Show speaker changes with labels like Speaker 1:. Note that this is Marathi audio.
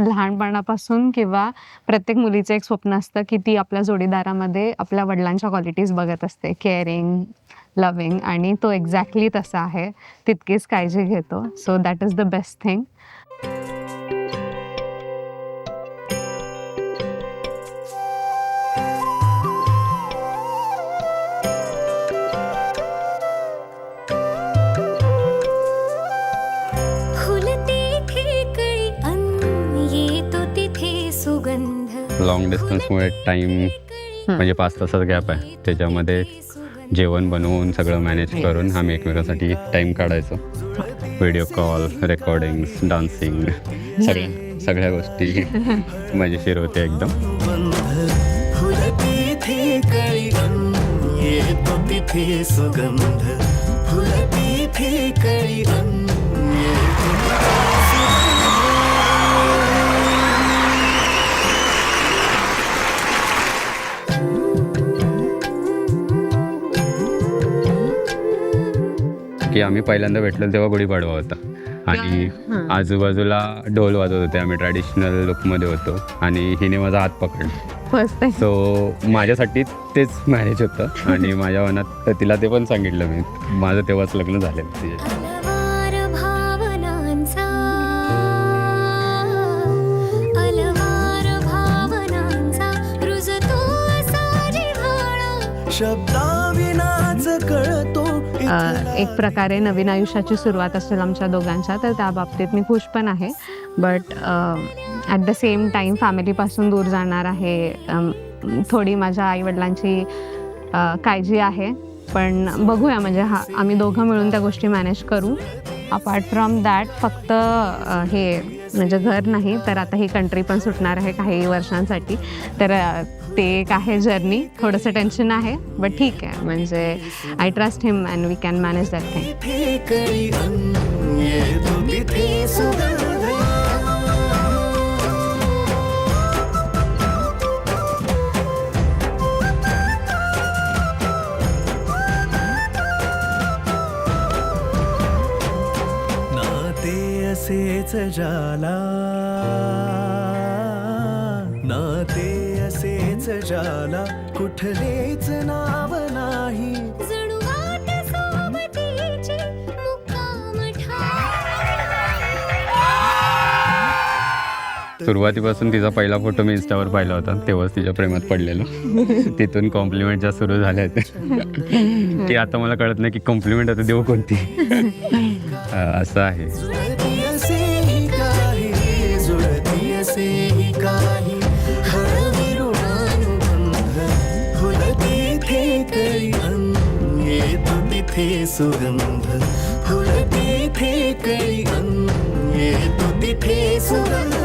Speaker 1: लहानपणापासून किंवा प्रत्येक मुलीचं एक स्वप्न असतं की ती आपल्या जोडीदारामध्ये आपल्या वडिलांच्या क्वालिटीज बघत असते, केअरिंग, लव्हिंग, आणि तो एक्झॅक्टली तसा आहे. तितकीच काळजी घेतो. So that is the best thing.
Speaker 2: Long डिस्टन्समुळे टाईम म्हणजे 5 तासाचा गॅप आहे, त्याच्यामध्ये जेवण बनवून सगळं मॅनेज करून आम्ही एकमेकांसाठी टाईम काढायचो. व्हिडिओ कॉल, रेकॉर्डिंग्स, डान्सिंग, सगळ्या गोष्टी मजेशीर होते एकदम. की आम्ही पहिल्यांदा भेटलो तेव्हा गुढीपाडवा होता आणि आजूबाजूला ढोल वाजवत होते. आम्ही ट्रॅडिशनल लुकमध्ये होतो आणि हिने माझा हात पकडला. सो माझ्यासाठी तेच मॅरेज होतं आणि माझ्या मनात तिला ते पण सांगितलं मी. माझं तेव्हाच लग्न झालं तिचे.
Speaker 1: एक प्रकारे नवीन आयुष्याची सुरुवात असेल आमच्या दोघांच्या, तर त्या बाबतीत मी खुश पण आहे. But at the same time फॅमिलीपासून दूर जाणार आहे. थोडी माझ्या आईवडिलांची काळजी आहे, पण बघूया. म्हणजे आम्ही दोघं मिळून त्या गोष्टी मॅनेज करू. अपार्ट फ्रॉम दॅट फक्त हे म्हणजे घर नाही, तर आता ही कंट्री पण सुटणार आहे काही वर्षांसाठी. तर ते एक आहे जर्नी. थोडंसं टेन्शन आहे, बट ठीक आहे. म्हणजे I trust him and we can manage that thing.
Speaker 3: असेच जाला नाते असेच जाला, कुठलेच नाव नाही.
Speaker 2: सुरुवातीपासून तिचा पहिला फोटो मी इंस्टावर पाहिला होता, तेव्हाच तिच्या प्रेमात पडलेलो. तिथून कॉम्प्लिमेंट ज्या सुरू झाल्या आहेत की आता मला कळत नाही की कॉम्प्लिमेंट आता देऊ कोणती. असं आहे.
Speaker 3: सुगंध फुल तिथे कळी येतो तिथे सुगंध.